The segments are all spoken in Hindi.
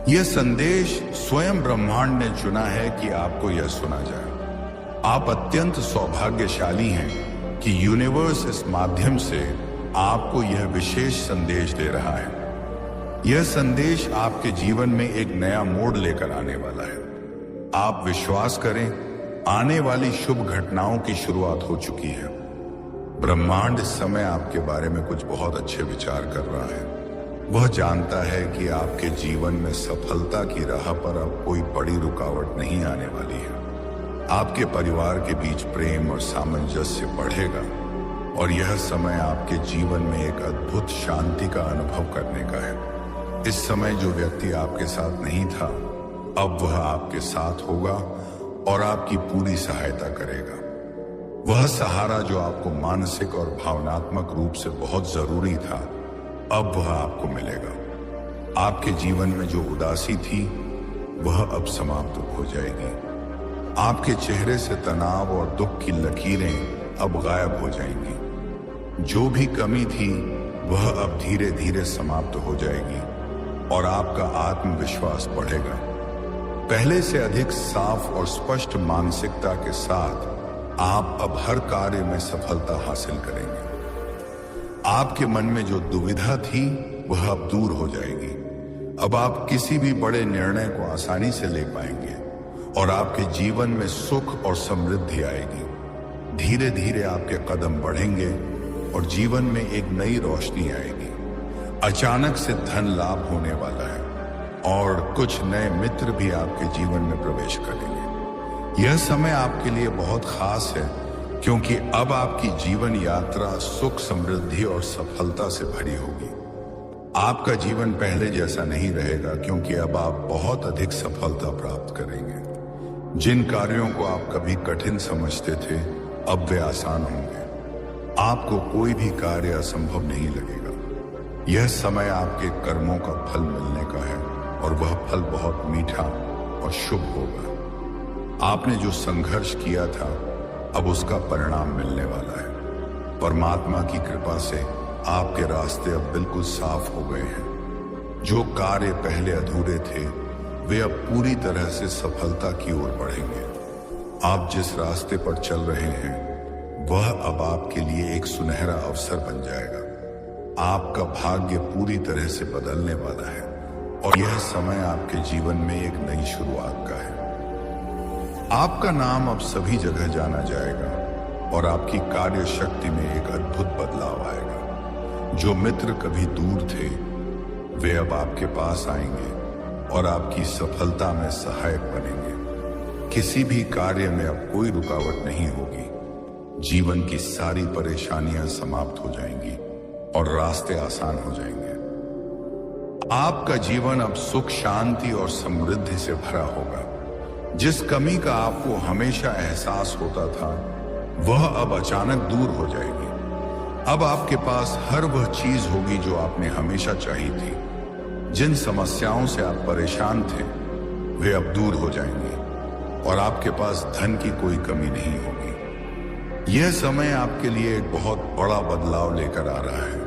यह संदेश स्वयं ब्रह्मांड ने चुना है कि आपको यह सुना जाए। आप अत्यंत सौभाग्यशाली हैं कि यूनिवर्स इस माध्यम से आपको यह विशेष संदेश दे रहा है। यह संदेश आपके जीवन में एक नया मोड़ लेकर आने वाला है। आप विश्वास करें, आने वाली शुभ घटनाओं की शुरुआत हो चुकी है। ब्रह्मांड इस समय आपके बारे में कुछ बहुत अच्छे विचार कर रहा है। वह जानता है कि आपके जीवन में सफलता की राह पर अब कोई बड़ी रुकावट नहीं आने वाली है। आपके परिवार के बीच प्रेम और सामंजस्य बढ़ेगा और यह समय आपके जीवन में एक अद्भुत शांति का अनुभव करने का है। इस समय जो व्यक्ति आपके साथ नहीं था, अब वह आपके साथ होगा और आपकी पूरी सहायता करेगा। वह सहारा जो आपको मानसिक और भावनात्मक रूप से बहुत जरूरी था, अब वह आपको मिलेगा। आपके जीवन में जो उदासी थी, वह अब समाप्त हो जाएगी। आपके चेहरे से तनाव और दुख की लकीरें अब गायब हो जाएंगी। जो भी कमी थी, वह अब धीरे धीरे समाप्त हो जाएगी और आपका आत्मविश्वास बढ़ेगा। पहले से अधिक साफ और स्पष्ट मानसिकता के साथ आप अब हर कार्य में सफलता हासिल करेंगे। आपके मन में जो दुविधा थी, वह अब दूर हो जाएगी। अब आप किसी भी बड़े निर्णय को आसानी से ले पाएंगे और आपके जीवन में सुख और समृद्धि आएगी। धीरे धीरे आपके कदम बढ़ेंगे और जीवन में एक नई रोशनी आएगी। अचानक से धन लाभ होने वाला है और कुछ नए मित्र भी आपके जीवन में प्रवेश करेंगे। यह समय आपके लिए बहुत खास है क्योंकि अब आपकी जीवन यात्रा सुख, समृद्धि और सफलता से भरी होगी। आपका जीवन पहले जैसा नहीं रहेगा क्योंकि अब आप बहुत अधिक सफलता प्राप्त करेंगे। जिन कार्यों को आप कभी कठिन समझते थे, अब वे आसान होंगे। आपको कोई भी कार्य असंभव नहीं लगेगा। यह समय आपके कर्मों का फल मिलने का है और वह फल बहुत मीठा और शुभ होगा। आपने जो संघर्ष किया था, अब उसका परिणाम मिलने वाला है। परमात्मा की कृपा से आपके रास्ते अब बिल्कुल साफ हो गए हैं। जो कार्य पहले अधूरे थे, वे अब पूरी तरह से सफलता की ओर बढ़ेंगे। आप जिस रास्ते पर चल रहे हैं, वह अब आपके लिए एक सुनहरा अवसर बन जाएगा। आपका भाग्य पूरी तरह से बदलने वाला है और यह समय आपके जीवन में एक नई शुरुआत का है। आपका नाम अब सभी जगह जाना जाएगा और आपकी कार्य शक्ति में एक अद्भुत बदलाव आएगा। जो मित्र कभी दूर थे, वे अब आपके पास आएंगे और आपकी सफलता में सहायक बनेंगे। किसी भी कार्य में अब कोई रुकावट नहीं होगी। जीवन की सारी परेशानियां समाप्त हो जाएंगी और रास्ते आसान हो जाएंगे। आपका जीवन अब सुख, शांति और समृद्धि से भरा होगा। जिस कमी का आपको हमेशा एहसास होता था, वह अब अचानक दूर हो जाएगी। अब आपके पास हर वह चीज होगी जो आपने हमेशा चाही थी। जिन समस्याओं से आप परेशान थे, वे अब दूर हो जाएंगी और आपके पास धन की कोई कमी नहीं होगी। यह समय आपके लिए एक बहुत बड़ा बदलाव लेकर आ रहा है।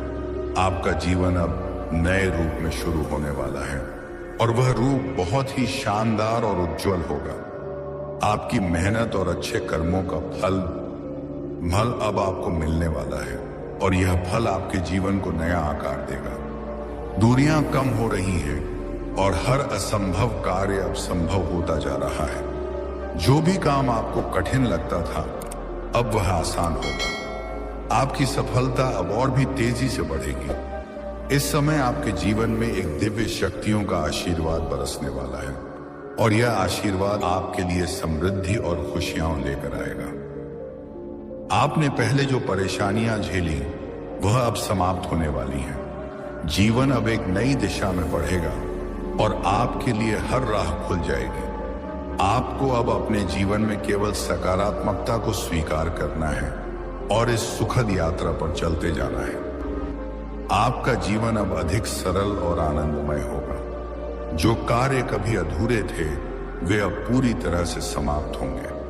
आपका जीवन अब नए रूप में शुरू होने वाला है और वह रूप बहुत ही शानदार और उज्जवल होगा। आपकी मेहनत और अच्छे कर्मों का फल अब आपको मिलने वाला है और यह फल आपके जीवन को नया आकार देगा। दूरियां कम हो रही हैं और हर असंभव कार्य अब संभव होता जा रहा है। जो भी काम आपको कठिन लगता था, अब वह आसान होगा। आपकी सफलता अब और भी तेजी से बढ़ेगी। इस समय आपके जीवन में एक दिव्य शक्तियों का आशीर्वाद बरसने वाला है और यह आशीर्वाद आपके लिए समृद्धि और खुशियां लेकर आएगा। आपने पहले जो परेशानियां झेली, वह अब समाप्त होने वाली हैं। जीवन अब एक नई दिशा में बढ़ेगा और आपके लिए हर राह खुल जाएगी। आपको अब अपने जीवन में केवल सकारात्मकता को स्वीकार करना है और इस सुखद यात्रा पर चलते जाना है। आपका जीवन अब अधिक सरल और आनंदमय होगा। जो कार्य कभी अधूरे थे, वे अब पूरी तरह से समाप्त होंगे।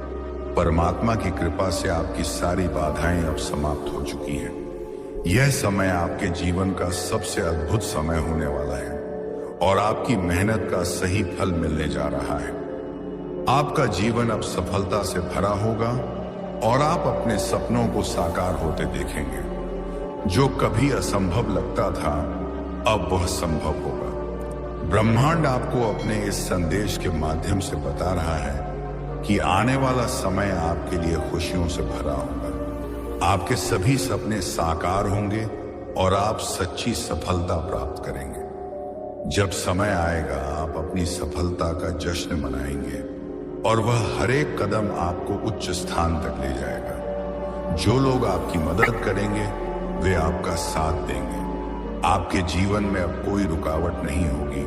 परमात्मा की कृपा से आपकी सारी बाधाएं अब समाप्त हो चुकी हैं। यह समय आपके जीवन का सबसे अद्भुत समय होने वाला है और आपकी मेहनत का सही फल मिलने जा रहा है। आपका जीवन अब सफलता से भरा होगा और आप अपने सपनों को साकार होते देखेंगे। जो कभी असंभव लगता था, अब वह संभव होगा। ब्रह्मांड आपको अपने इस संदेश के माध्यम से बता रहा है कि आने वाला समय आपके लिए खुशियों से भरा होगा। आपके सभी सपने साकार होंगे और आप सच्ची सफलता प्राप्त करेंगे। जब समय आएगा, आप अपनी सफलता का जश्न मनाएंगे और वह हर एक कदम आपको उच्च स्थान तक ले जाएगा। जो लोग आपकी मदद करेंगे, वे आपका साथ देंगे। आपके जीवन में अब कोई रुकावट नहीं होगी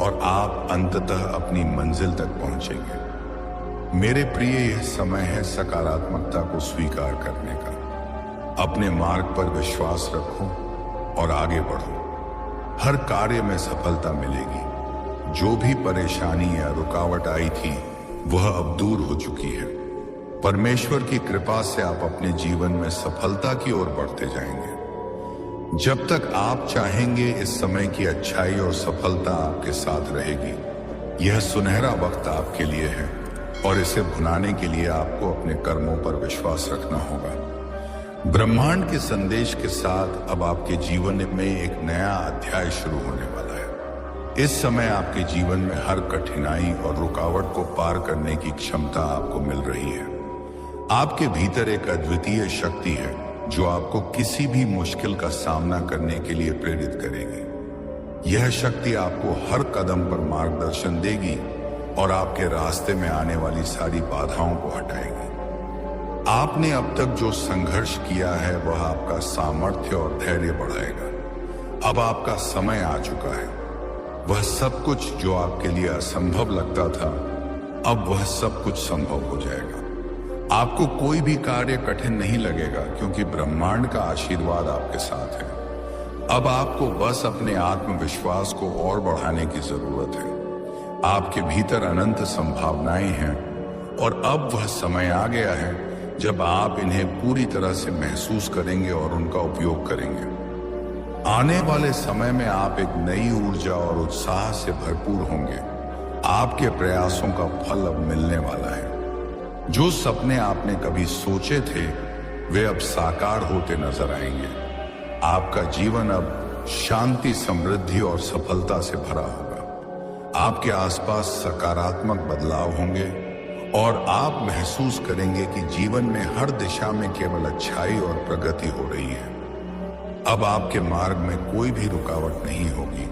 और आप अंततः अपनी मंजिल तक पहुंचेंगे। मेरे प्रिय, यह समय है सकारात्मकता को स्वीकार करने का। अपने मार्ग पर विश्वास रखो और आगे बढ़ो। हर कार्य में सफलता मिलेगी। जो भी परेशानी या रुकावट आई थी, वह अब दूर हो चुकी है। परमेश्वर की कृपा से आप अपने जीवन में सफलता की ओर बढ़ते जाएंगे। जब तक आप चाहेंगे, इस समय की अच्छाई और सफलता आपके साथ रहेगी। यह सुनहरा वक्त आपके लिए है और इसे भुनाने के लिए आपको अपने कर्मों पर विश्वास रखना होगा। ब्रह्मांड के संदेश के साथ अब आपके जीवन में एक नया अध्याय शुरू होने वाला है। इस समय आपके जीवन में हर कठिनाई और रुकावट को पार करने की क्षमता आपको मिल रही है। आपके भीतर एक अद्वितीय शक्ति है जो आपको किसी भी मुश्किल का सामना करने के लिए प्रेरित करेगी। यह शक्ति आपको हर कदम पर मार्गदर्शन देगी और आपके रास्ते में आने वाली सारी बाधाओं को हटाएगी। आपने अब तक जो संघर्ष किया है, वह आपका सामर्थ्य और धैर्य बढ़ाएगा। अब आपका समय आ चुका है। वह सब कुछ जो आपके लिए असंभव लगता था, अब वह सब कुछ संभव हो जाएगा। आपको कोई भी कार्य कठिन नहीं लगेगा क्योंकि ब्रह्मांड का आशीर्वाद आपके साथ है। अब आपको बस अपने आत्मविश्वास को और बढ़ाने की जरूरत है। आपके भीतर अनंत संभावनाएं हैं और अब वह समय आ गया है जब आप इन्हें पूरी तरह से महसूस करेंगे और उनका उपयोग करेंगे। आने वाले समय में आप एक नई ऊर्जा और उत्साह से भरपूर होंगे। आपके प्रयासों का फल अब मिलने वाला है। जो सपने आपने कभी सोचे थे, वे अब साकार होते नजर आएंगे। आपका जीवन अब शांति, समृद्धि और सफलता से भरा होगा। आपके आसपास सकारात्मक बदलाव होंगे और आप महसूस करेंगे कि जीवन में हर दिशा में केवल अच्छाई और प्रगति हो रही है। अब आपके मार्ग में कोई भी रुकावट नहीं होगी।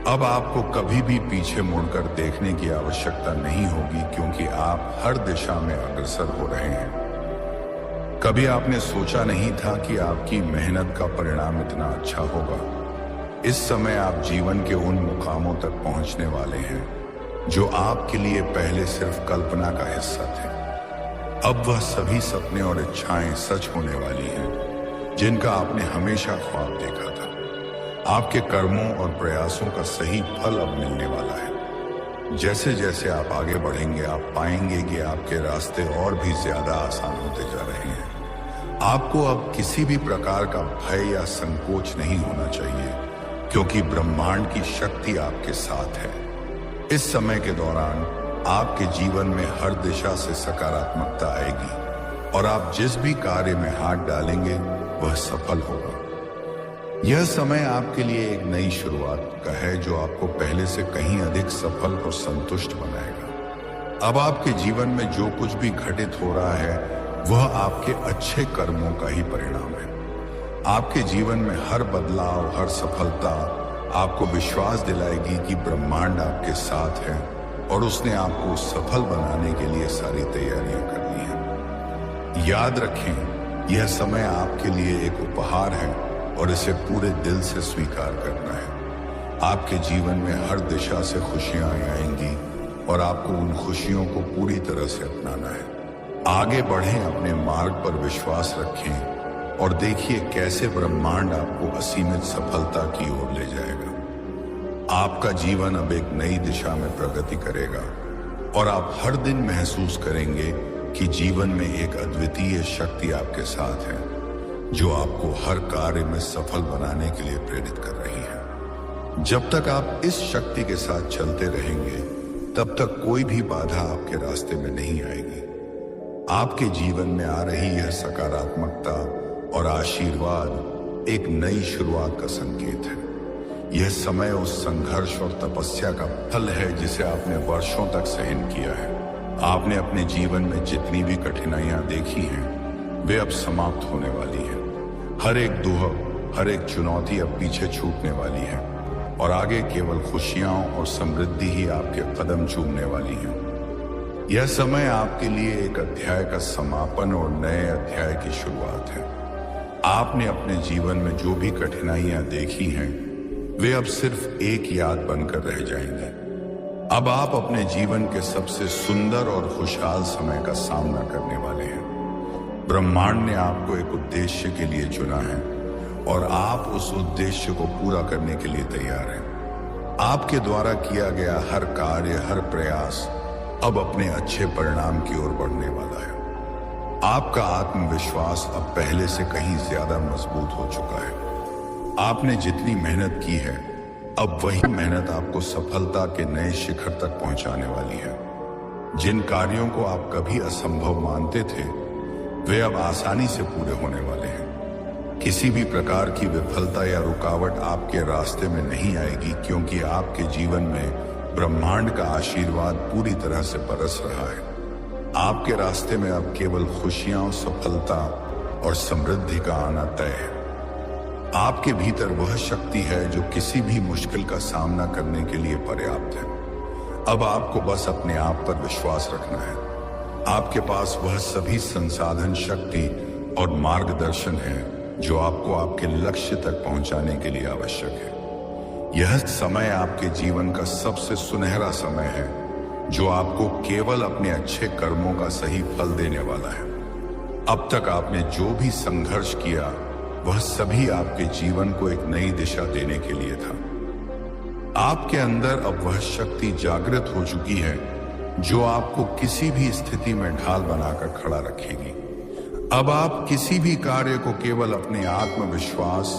अब आपको कभी भी पीछे मुड़कर देखने की आवश्यकता नहीं होगी क्योंकि आप हर दिशा में अग्रसर हो रहे हैं। कभी आपने सोचा नहीं था कि आपकी मेहनत का परिणाम इतना अच्छा होगा। इस समय आप जीवन के उन मुकामों तक पहुंचने वाले हैं जो आपके लिए पहले सिर्फ कल्पना का हिस्सा थे। अब वह सभी सपने और इच्छाएं सच होने वाली हैं जिनका आपने हमेशा ख्वाब देखा था। आपके कर्मों और प्रयासों का सही फल अब मिलने वाला है। जैसे जैसे आप आगे बढ़ेंगे, आप पाएंगे कि आपके रास्ते और भी ज्यादा आसान होते जा रहे हैं। आपको अब किसी भी प्रकार का भय या संकोच नहीं होना चाहिए क्योंकि ब्रह्मांड की शक्ति आपके साथ है। इस समय के दौरान आपके जीवन में हर दिशा से सकारात्मकता आएगी और आप जिस भी कार्य में हाथ डालेंगे, वह सफल होगा। यह समय आपके लिए एक नई शुरुआत का है जो आपको पहले से कहीं अधिक सफल और संतुष्ट बनाएगा। अब आपके जीवन में जो कुछ भी घटित हो रहा है, वह आपके अच्छे कर्मों का ही परिणाम है। आपके जीवन में हर बदलाव, हर सफलता आपको विश्वास दिलाएगी कि ब्रह्मांड आपके साथ है और उसने आपको सफल बनाने के लिए सारी तैयारियां कर ली हैं। याद रखें, यह समय आपके लिए एक उपहार है और इसे पूरे दिल से स्वीकार करना है। आपके जीवन में हर दिशा से खुशियां आएंगी और आपको उन खुशियों को पूरी तरह से अपनाना है। आगे बढ़ें, अपने मार्ग पर विश्वास रखें और देखिए कैसे ब्रह्मांड आपको असीमित सफलता की ओर ले जाएगा। आपका जीवन अब एक नई दिशा में प्रगति करेगा और आप हर दिन महसूस करेंगे कि जीवन में एक अद्वितीय शक्ति आपके साथ है जो आपको हर कार्य में सफल बनाने के लिए प्रेरित कर रही है। जब तक आप इस शक्ति के साथ चलते रहेंगे तब तक कोई भी बाधा आपके रास्ते में नहीं आएगी। आपके जीवन में आ रही यह सकारात्मकता और आशीर्वाद एक नई शुरुआत का संकेत है। यह समय उस संघर्ष और तपस्या का फल है जिसे आपने वर्षों तक सहन किया है। आपने अपने जीवन में जितनी भी कठिनाइयां देखी हैं वे अब समाप्त होने वाली हैं। हर एक दुख, हर एक चुनौती अब पीछे छूटने वाली है और आगे केवल खुशियां और समृद्धि ही आपके कदम चूमने वाली हैं। यह समय आपके लिए एक अध्याय का समापन और नए अध्याय की शुरुआत है। आपने अपने जीवन में जो भी कठिनाइयां देखी हैं वे अब सिर्फ एक याद बनकर रह जाएंगी। अब आप अपने जीवन के सबसे सुंदर और खुशहाल समय का सामना करने वाले हैं। ब्रह्मांड ने आपको एक उद्देश्य के लिए चुना है और आप उस उद्देश्य को पूरा करने के लिए तैयार हैं। आपके द्वारा किया गया हर कार्य, हर प्रयास अब अपने अच्छे परिणाम की ओर बढ़ने वाला है। आपका आत्मविश्वास अब पहले से कहीं ज्यादा मजबूत हो चुका है। आपने जितनी मेहनत की है अब वही मेहनत आपको सफलता के नए शिखर तक पहुंचाने वाली है। जिन कार्यों को आप कभी असंभव मानते थे वे अब आसानी से पूरे होने वाले हैं। किसी भी प्रकार की विफलता या रुकावट आपके रास्ते में नहीं आएगी क्योंकि आपके जीवन में ब्रह्मांड का आशीर्वाद पूरी तरह से बरस रहा है। आपके रास्ते में अब केवल खुशियां, सफलता और समृद्धि का आना तय है। आपके भीतर वह शक्ति है जो किसी भी मुश्किल का सामना करने के लिए पर्याप्त है। अब आपको बस अपने आप पर विश्वास रखना है। आपके पास वह सभी संसाधन, शक्ति और मार्गदर्शन है जो आपको आपके लक्ष्य तक पहुंचाने के लिए आवश्यक है। यह समय आपके जीवन का सबसे सुनहरा समय है जो आपको केवल अपने अच्छे कर्मों का सही फल देने वाला है। अब तक आपने जो भी संघर्ष किया वह सभी आपके जीवन को एक नई दिशा देने के लिए था। आपके अंदर अब वह शक्ति जागृत हो चुकी है जो आपको किसी भी स्थिति में ढाल बनाकर खड़ा रखेगी। अब आप किसी भी कार्य को केवल अपने आत्मविश्वास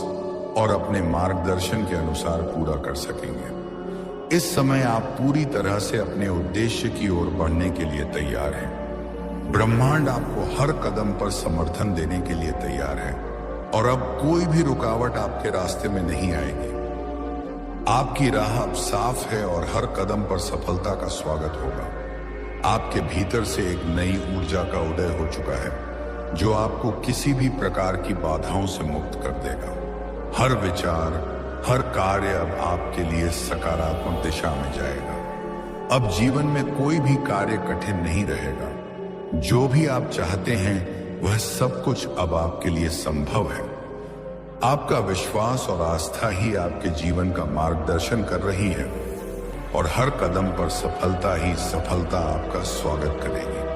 और अपने मार्गदर्शन के अनुसार पूरा कर सकेंगे। इस समय आप पूरी तरह से अपने उद्देश्य की ओर बढ़ने के लिए तैयार हैं। ब्रह्मांड आपको हर कदम पर समर्थन देने के लिए तैयार है और अब कोई भी रुकावट आपके रास्ते में नहीं आएगी। आपकी राह अब साफ है और हर कदम पर सफलता का स्वागत होगा। आपके भीतर से एक नई ऊर्जा का उदय हो चुका है जो आपको किसी भी प्रकार की बाधाओं से मुक्त कर देगा। हर विचार, हर कार्य अब आपके लिए सकारात्मक दिशा में जाएगा। अब जीवन में कोई भी कार्य कठिन नहीं रहेगा। जो भी आप चाहते हैं वह सब कुछ अब आपके लिए संभव है। आपका विश्वास और आस्था ही आपके जीवन का मार्गदर्शन कर रही है और हर कदम पर सफलता ही सफलता आपका स्वागत करेगी।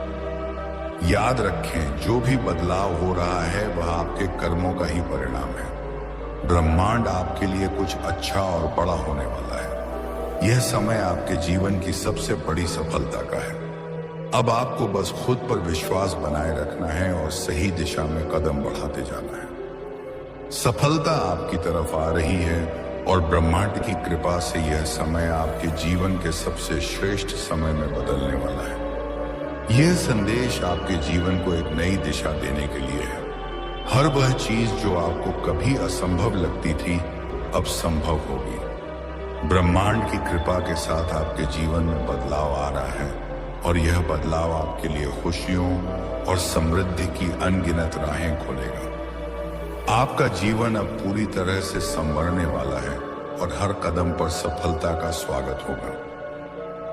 याद रखें, जो भी बदलाव हो रहा है वह आपके कर्मों का ही परिणाम है। ब्रह्मांड आपके लिए कुछ अच्छा और बड़ा होने वाला है। यह समय आपके जीवन की सबसे बड़ी सफलता का है। अब आपको बस खुद पर विश्वास बनाए रखना है और सही दिशा में कदम बढ़ाते जाना है। सफलता आपकी तरफ आ रही है और ब्रह्मांड की कृपा से यह समय आपके जीवन के सबसे श्रेष्ठ समय में बदलने वाला है। यह संदेश आपके जीवन को एक नई दिशा देने के लिए है। हर वह चीज जो आपको कभी असंभव लगती थी अब संभव होगी। ब्रह्मांड की कृपा के साथ आपके जीवन में बदलाव आ रहा है और यह बदलाव आपके लिए खुशियों और समृद्धि की अनगिनत राहें खोलेगा। आपका जीवन अब पूरी तरह से संवरने वाला है और हर कदम पर सफलता का स्वागत होगा।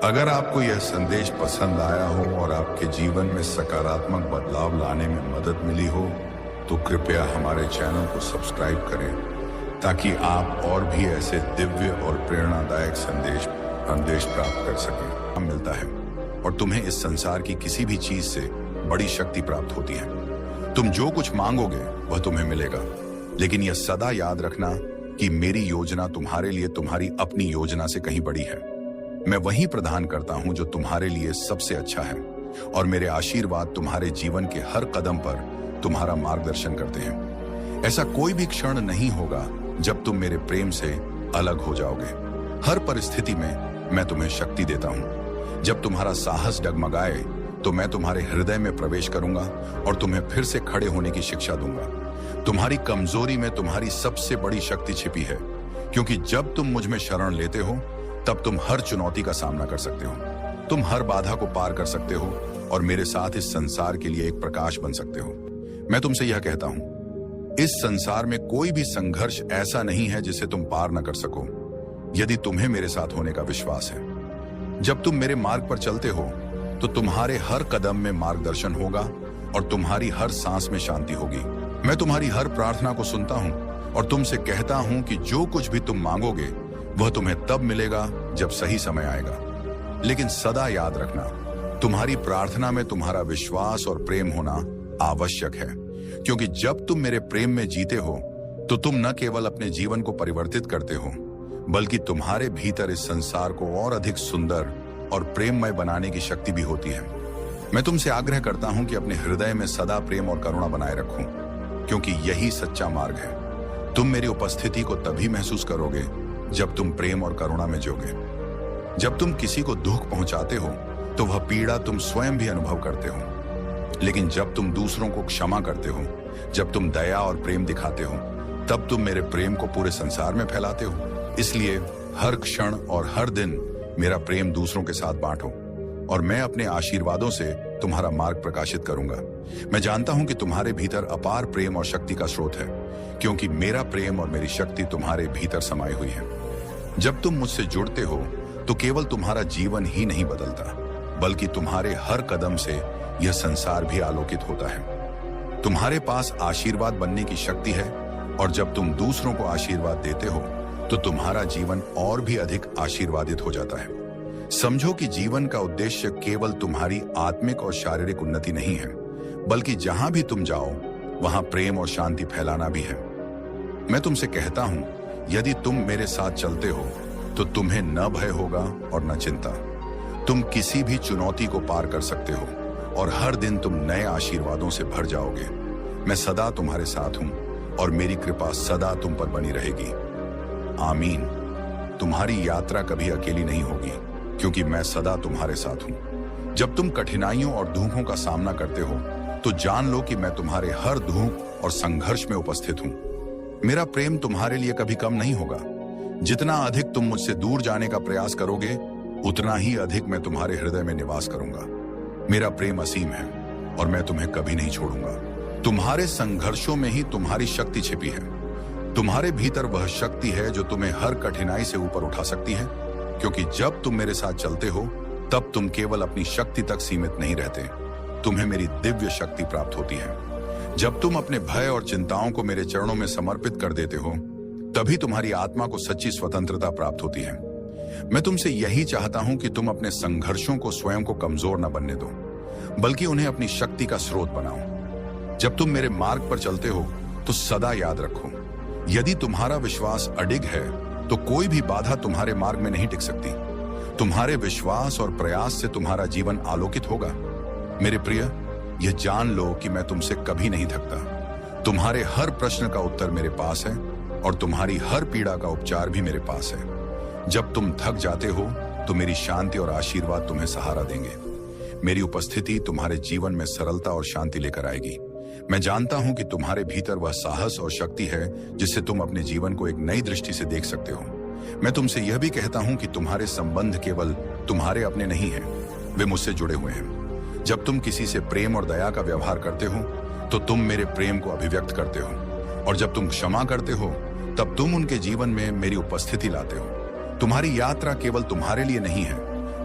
अगर आपको यह संदेश पसंद आया हो और आपके जीवन में सकारात्मक बदलाव लाने में मदद मिली हो तो कृपया हमारे चैनल को सब्सक्राइब करें ताकि आप और भी ऐसे दिव्य और प्रेरणादायक संदेश प्राप्त कर सकें। मिलता है और तुम्हें इस संसार की किसी भी चीज से बड़ी शक्ति प्राप्त होती है। तुम जो कुछ मांगोगे वह तुम्हें मिलेगा, लेकिन यह सदा याद रखना कि मेरी योजना तुम्हारे लिए तुम्हारी अपनी योजना से कहीं बड़ी है। मैं वही प्रदान करता हूं जो तुम्हारे लिए सबसे अच्छा है और मेरे आशीर्वाद तुम्हारे जीवन के हर कदम पर तुम्हारा मार्गदर्शन करते हैं। ऐसा कोई भी क्षण नहीं होगा जब तुम मेरे प्रेम से अलग हो जाओगे। हर परिस्थिति में मैं तुम्हें शक्ति देता हूं। जब तुम्हारा साहस डगमगाए तो मैं तुम्हारे हृदय में प्रवेश करूंगा और तुम्हें फिर से खड़े होने की शिक्षा दूंगा। तुम्हारी कमजोरी में तुम्हारी सबसे बड़ी शक्ति छिपी है, क्योंकि जब तुम मुझ में शरण लेते हो तब तुम हर चुनौती का सामना कर सकते हो। तुम हर बाधा को पार कर सकते हो और मेरे साथ इस संसार के लिए एक प्रकाश बन सकते हो। मैं तुमसे यह कहता हूं, इस संसार में कोई भी संघर्ष ऐसा नहीं है जिसे तुम पार न कर सको, यदि तुम्हें मेरे साथ होने का विश्वास है। जब तुम मेरे मार्ग पर चलते हो तो तुम्हारे हर कदम में मार्गदर्शन होगा और तुम्हारी हर सांस में शांति होगी। मैं तुम्हारी हर प्रार्थना को सुनता हूं और तुमसे कहता हूं कि जो कुछ भी तुम मांगोगे वह तुम्हें तब मिलेगा जब सही समय आएगा। लेकिन सदा याद रखना, तुम्हारी प्रार्थना में तुम्हारा विश्वास और प्रेम होना आवश्यक है, क्योंकि जब तुम मेरे प्रेम में जीते हो तो तुम न केवल अपने जीवन को परिवर्तित करते हो, बल्कि तुम्हारे भीतर इस संसार को और अधिक सुंदर और प्रेममय बनाने की शक्ति भी होती है। मैं तुमसे आग्रह करता हूं कि अपने हृदय में सदा प्रेम और करुणा बनाए रखूं, क्योंकि यही सच्चा मार्ग है। तुम मेरी उपस्थिति को तभी महसूस करोगे जब तुम प्रेम और करुणा में जोगे। जब तुम किसी को दुख पहुंचाते हो तो वह पीड़ा तुम स्वयं भी अनुभव करते हो, लेकिन जब तुम दूसरों को क्षमा करते हो, जब तुम दया और प्रेम दिखाते हो, तब तुम मेरे प्रेम को पूरे संसार में फैलाते हो। इसलिए हर क्षण और हर दिन मेरा प्रेम दूसरों के साथ बांटो और मैं अपने आशीर्वादों से तुम्हारा मार्ग प्रकाशित करूंगा। मैं जानता हूं कि तुम्हारे भीतर अपार प्रेम और शक्ति का स्रोत है, क्योंकि मेरा प्रेम और मेरी शक्ति तुम्हारे भीतर समाई हुई है। जब तुम मुझसे जुड़ते हो तो केवल तुम्हारा जीवन ही नहीं बदलता, बल्कि तुम्हारे हर कदम से यह संसार भी आलोकित होता है। तुम्हारे पास आशीर्वाद बनने की शक्ति है और जब तुम दूसरों को आशीर्वाद देते हो तो तुम्हारा जीवन और भी अधिक आशीर्वादित हो जाता है। समझो कि जीवन का उद्देश्य केवल तुम्हारी आत्मिक और शारीरिक उन्नति नहीं है, बल्कि जहां भी तुम जाओ वहां प्रेम और शांति फैलाना भी है। मैं तुमसे कहता हूं, यदि तुम मेरे साथ चलते हो तो तुम्हें न भय होगा और न चिंता। तुम किसी भी चुनौती को पार कर सकते हो और हर दिन तुम नए आशीर्वादों से भर जाओगे। मैं सदा तुम्हारे साथ हूं और मेरी कृपा सदा तुम पर बनी रहेगी। आमीन। तुम्हारी यात्रा कभी अकेली नहीं होगी, क्योंकि मैं सदा तुम्हारे साथ हूं। जब तुम कठिनाइयों और दुखों का सामना करते हो तो जान लो कि मैं तुम्हारे हर दुख और संघर्ष में उपस्थित हूं। मेरा प्रेम तुम्हारे लिए कभी कम नहीं होगा। जितना अधिक तुम मुझसे दूर जाने का प्रयास करोगे, उतना ही अधिक मैं तुम्हारे हृदय में निवास करूंगा। मेरा प्रेम असीम है और मैं तुम्हें कभी नहीं छोड़ूंगा। तुम्हारे संघर्षों में ही तुम्हारी शक्ति छिपी है। तुम्हारे भीतर वह शक्ति है जो तुम्हें हर कठिनाई से ऊपर उठा सकती है, क्योंकि जब तुम मेरे साथ चलते हो तब तुम केवल अपनी शक्ति तक सीमित नहीं रहते, तुम्हें मेरी दिव्य शक्ति प्राप्त होती है। जब तुम अपने भय और चिंताओं को मेरे चरणों में समर्पित कर देते हो, तभी तुम्हारी आत्मा को सच्ची स्वतंत्रता प्राप्त होती है। मैं तुमसे यही चाहता हूं कि तुम अपने संघर्षों को स्वयं को कमजोर न बनने दो, बल्कि उन्हें अपनी शक्ति का स्रोत बनाओ। जब तुम मेरे मार्ग पर चलते हो तो सदा याद रखो, यदि तुम्हारा विश्वास अडिग है तो कोई भी बाधा तुम्हारे मार्ग में नहीं टिक सकती। तुम्हारे विश्वास और प्रयास से तुम्हारा जीवन आलोकित होगा। मेरे प्रिय, यह जान लो कि मैं तुमसे कभी नहीं थकता। तुम्हारे हर प्रश्न का उत्तर मेरे पास है और तुम्हारी हर पीड़ा का उपचार भी मेरे पास है। जब तुम थक जाते हो तो मेरी शांति और आशीर्वाद तुम्हें सहारा देंगे। मेरी उपस्थिति तुम्हारे जीवन में सरलता और शांति लेकर आएगी। मैं जानता हूं कि तुम्हारे भीतर वह साहस और शक्ति है जिससे तुम अपने जीवन को एक नई दृष्टि से देख सकते हो। मैं तुमसे यह भी कहता हूं कि तुम्हारे संबंध केवल तुम्हारे अपने नहीं हैं, वे मुझसे जुड़े हुए हैं। जब तुम किसी से प्रेम और दया का व्यवहार करते हो तो तुम मेरे प्रेम को अभिव्यक्त करते हो, और जब तुम क्षमा करते हो तब तुम उनके जीवन में मेरी उपस्थिति लाते हो। तुम्हारी यात्रा केवल तुम्हारे लिए नहीं है,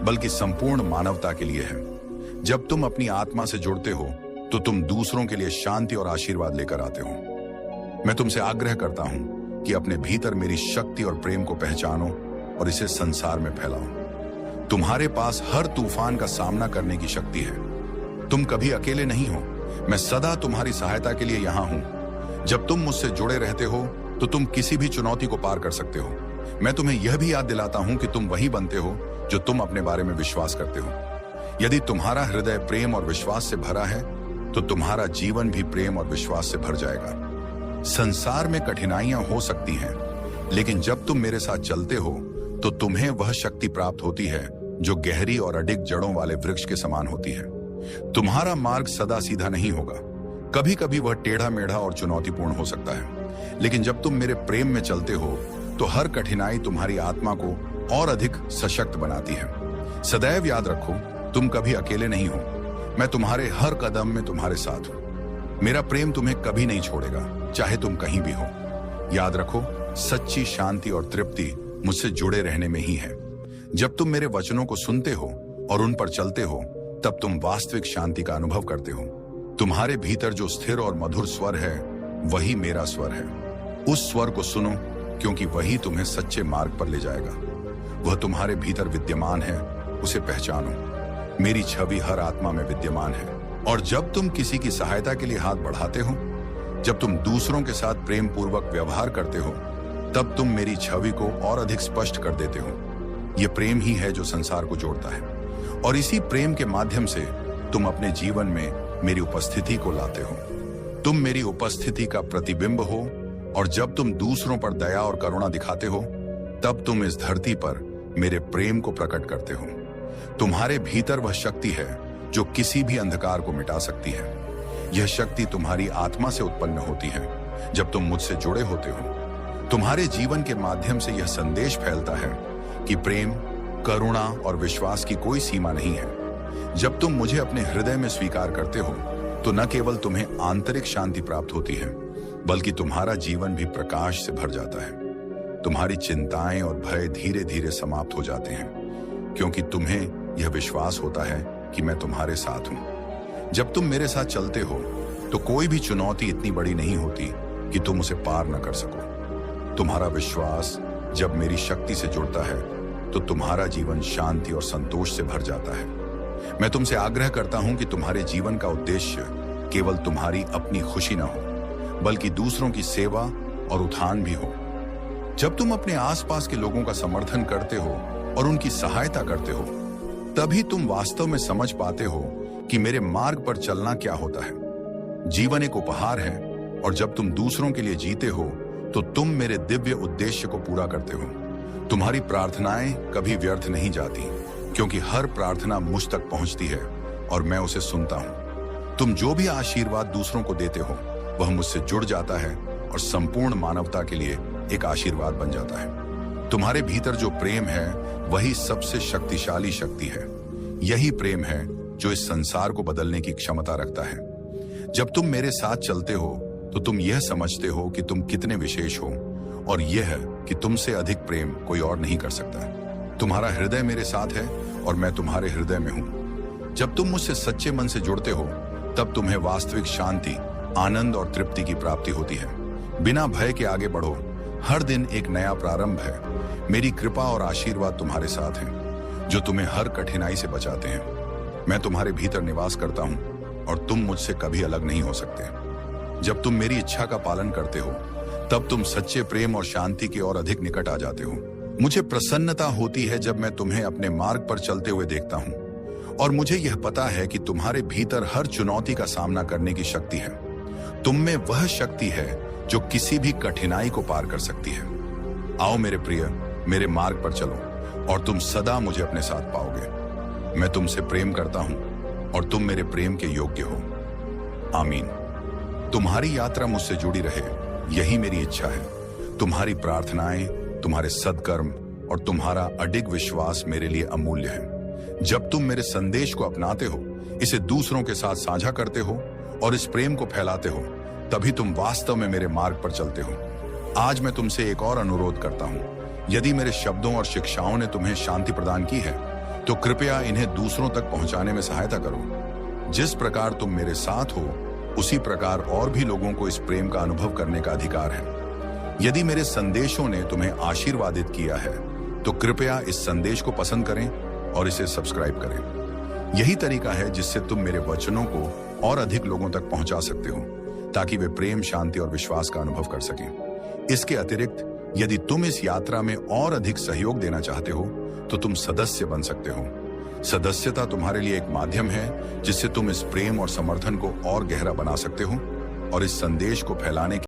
बल्कि संपूर्ण मानवता के लिए है। जब तुम अपनी आत्मा से जुड़ते हो तो तुम दूसरों के लिए शांति और आशीर्वाद लेकर आते हो। मैं तुमसे आग्रह करता हूं कि अपने भीतर मेरी शक्ति और प्रेम को पहचानो और इसे संसार में फैलाओ। तुम्हारे पास हर तूफान का सामना करने की शक्ति है। तुम कभी अकेले नहीं हो। मैं सदा तुम्हारी सहायता के लिए यहां हूं। जब तुम मुझसे जुड़े रहते हो तो तुम किसी भी चुनौती को पार कर सकते हो। मैं तुम्हें यह भी याद दिलाता हूं कि तुम वही बनते हो जो तुम अपने बारे में विश्वास करते हो। यदि तुम्हारा हृदय प्रेम और विश्वास से भरा है तो तुम्हारा जीवन भी प्रेम और विश्वास से भर जाएगा। संसार में कठिनाइयां हो सकती हैं, लेकिन जब तुम मेरे साथ चलते हो तो तुम्हें वह शक्ति प्राप्त होती है जो गहरी और अडिग जड़ों वाले वृक्ष के समान होती है। तुम्हारा मार्ग सदा सीधा नहीं होगा, कभी कभी वह टेढ़ा मेढ़ा और चुनौतीपूर्ण हो सकता है, लेकिन जब तुम मेरे प्रेम में चलते हो तो हर कठिनाई तुम्हारी आत्मा को और अधिक सशक्त बनाती है। सदैव याद रखो, तुम कभी अकेले नहीं हो, मैं तुम्हारे हर कदम में तुम्हारे साथ हूं। मेरा प्रेम तुम्हें कभी नहीं छोड़ेगा, चाहे तुम कहीं भी हो। याद रखो, सच्ची शांति और तृप्ति मुझसे जुड़े रहने में ही है। जब तुम मेरे वचनों को सुनते हो और उन पर चलते हो, तब तुम वास्तविक शांति का अनुभव करते हो। तुम्हारे भीतर जो स्थिर और मधुर स्वर है, वही मेरा स्वर है। उस स्वर को सुनो, क्योंकि वही तुम्हें सच्चे मार्ग पर ले जाएगा। वह तुम्हारे भीतर विद्यमान है, उसे पहचानो। मेरी छवि हर आत्मा में विद्यमान है, और जब तुम किसी की सहायता के लिए हाथ बढ़ाते हो, जब तुम दूसरों के साथ प्रेम पूर्वक व्यवहार करते हो, तब तुम मेरी छवि को और अधिक स्पष्ट कर देते हो। यह प्रेम ही है जो संसार को जोड़ता है, और इसी प्रेम के माध्यम से तुम अपने जीवन में मेरी उपस्थिति को लाते हो। तुम मेरी उपस्थिति का प्रतिबिंब हो, और जब तुम दूसरों पर दया और करुणा दिखाते हो, तब तुम इस धरती पर मेरे प्रेम को प्रकट करते हो। तुम्हारे भीतर वह शक्ति है जो किसी भी अंधकार को मिटा सकती है। यह शक्ति तुम्हारी आत्मा से उत्पन्न होती है जब तुम मुझसे जुड़े होते हो। तुम्हारे जीवन के माध्यम से यह संदेश फैलता है कि प्रेम, करुणा और विश्वास की कोई सीमा नहीं है। जब तुम मुझे अपने हृदय में स्वीकार करते हो, तो न केवल तुम्हें आंतरिक शांति प्राप्त होती है, बल्कि तुम्हारा जीवन भी प्रकाश से भर जाता है। तुम्हारी चिंताएं और भय धीरे धीरे समाप्त हो जाते हैं, क्योंकि तुम्हें यह विश्वास होता है कि मैं तुम्हारे साथ हूं। जब तुम मेरे साथ चलते हो, तो कोई भी चुनौती इतनी बड़ी नहीं होती कि तुम उसे पार न कर सको। तुम्हारा विश्वास जब मेरी शक्ति से जुड़ता है, तो तुम्हारा जीवन शांति और संतोष से भर जाता है। मैं तुमसे आग्रह करता हूं कि तुम्हारे जीवन का उद्देश्य केवल तुम्हारी अपनी खुशी न हो, बल्कि दूसरों की सेवा और उत्थान भी हो। जब तुम अपने आसपास के लोगों का समर्थन करते हो और उनकी सहायता करते हो, तभी तुम वास्तव में समझ पाते हो कि मेरे मार्ग पर चलना क्या होता है। जीवन एक उपहार है, और जब तुम दूसरों के लिए जीते हो, तो तुम मेरे दिव्य उद्देश्य को पूरा करते हो। तुम्हारी प्रार्थनाएं कभी व्यर्थ नहीं जाती, क्योंकि हर प्रार्थना मुझ तक पहुंचती है और मैं उसे सुनता हूं। तुम जो भी आशीर्वाद दूसरों को देते हो, वह मुझसे जुड़ जाता है और संपूर्ण मानवता के लिए एक आशीर्वाद बन जाता है। तुम्हारे भीतर जो प्रेम है, वही सबसे शक्तिशाली शक्ति है। यही प्रेम है जो इस संसार को बदलने की क्षमता रखता है। जब तुम मेरे साथ चलते हो, तो तुम यह समझते हो कि तुम कितने विशेष हो, और यह कि तुमसे अधिक प्रेम कोई और नहीं कर सकता। तुम्हारा हृदय मेरे साथ है और मैं तुम्हारे हृदय में हूं। जब तुम मुझसे सच्चे मन से जुड़ते हो, तब तुम्हें वास्तविक शांति, आनंद और तृप्ति की प्राप्ति होती है। बिना भय के आगे बढ़ो, हर दिन एक नया प्रारंभ है। मेरी कृपा और आशीर्वाद तुम्हारे साथ हैं, जो तुम्हें हर कठिनाई से बचाते हैं। मैं तुम्हारे भीतर निवास करता हूं, और तुम मुझसे कभी अलग नहीं हो सकते। जब तुम मेरी इच्छा का पालन करते हो, तब तुम सच्चे प्रेम और शांति के और अधिक निकट आ जाते हो। मुझे प्रसन्नता होती है जब मैं तुम्हें अपने मार्ग पर चलते हुए देखता हूं, और मुझे यह पता है कि तुम्हारे भीतर हर चुनौती का सामना करने की शक्ति है। तुम में वह शक्ति है जो किसी भी कठिनाई को पार कर सकती है। आओ मेरे प्रिय, मेरे मार्ग पर चलो, और तुम सदा मुझे अपने साथ पाओगे। मैं तुमसे प्रेम करता हूं, और तुम मेरे प्रेम के योग्य हो। आमीन। तुम्हारी यात्रा मुझसे जुड़ी रहे, यही मेरी इच्छा है। तुम्हारी प्रार्थनाएं, तुम्हारे सद्कर्म और तुम्हारा अडिग विश्वास मेरे लिए अमूल्य है। जब तुम मेरे संदेश को अपनाते हो, इसे दूसरों के साथ साझा करते हो और इस प्रेम को फैलाते हो, तभी तुम वास्तव में मेरे मार्ग पर चलते हो। आज मैं तुमसे एक और अनुरोध करता हूं। यदि मेरे शब्दों और शिक्षाओं ने तुम्हें शांति प्रदान की है, तो कृपया इन्हें दूसरों तक पहुंचाने में सहायता करो। जिस प्रकार तुम मेरे साथ हो, उसी प्रकार और भी लोगों को इस प्रेम का अनुभव करने का अधिकार है। यदि मेरे संदेशों ने तुम्हें आशीर्वादित किया है, तो कृपया इस संदेश को पसंद करें और इसे सब्सक्राइब करें। यही तरीका है जिससे तुम मेरे वचनों को और अधिक लोगों तक पहुंचा सकते हो, ताकि वे प्रेम, शांति और विश्वास का अनुभव कर सकें। इसके अतिरिक्त यदि तुम इस यात्रा में और अधिक सहयोग देना चाहते हो, तो तुम सदस्य बन सकते हो। सदस्यता तुम्हारे लिए एक माध्यम है जिससे तुम इस प्रेम और समर्थन को और गहरा बना सकते हो और इस संदेश को फैलाने